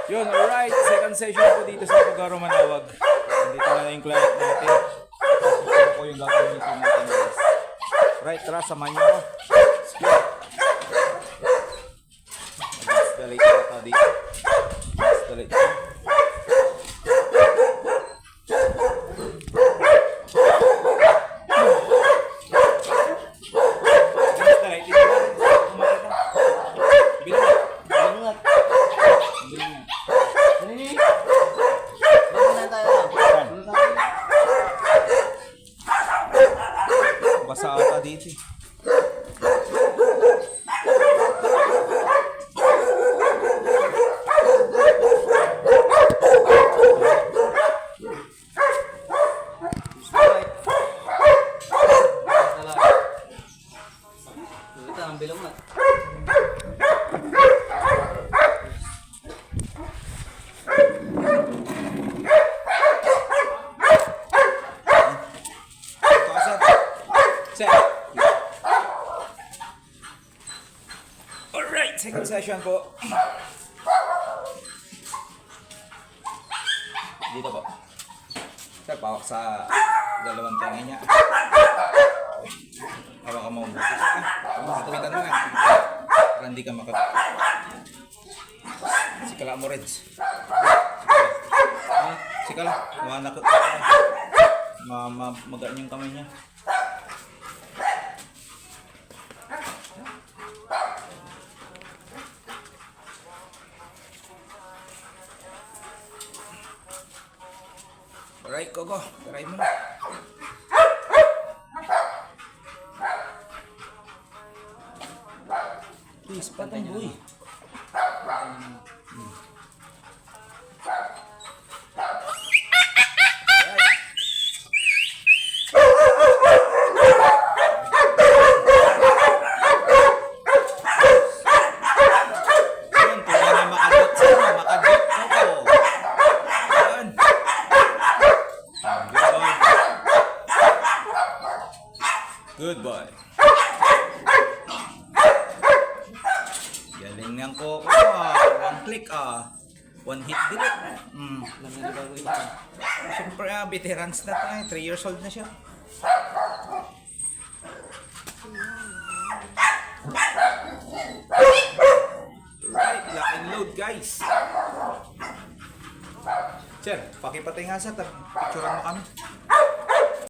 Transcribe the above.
Yun, alright. Second session po dito sa Pagaro Manawag. Dito na yung client natin. Ito po yung gagawin natin guys. Right, tara, samahan nyo ako. Mag-installate ata dito. Installate. Basa ata dito eh. Ang bilong na. Set. Alright, second session po. Dito po. Sir, pawak sa dalawang tangay niya. Hawak ka mo buti. Makapitan mo nga. Para hindi ka makapit. Sikala mo, Reds. Sikala. Manakot. Magaan yung kamay niya. Alright, Coco. Try mo na. Please, patang boy. Good boy. Galing ng Coco ah. One click ah. One hit delete. Siyempre veterans na tayo. 3 years old na siya. Right, lock and load guys. Sir, pakipatay nga sa picturean mo kami.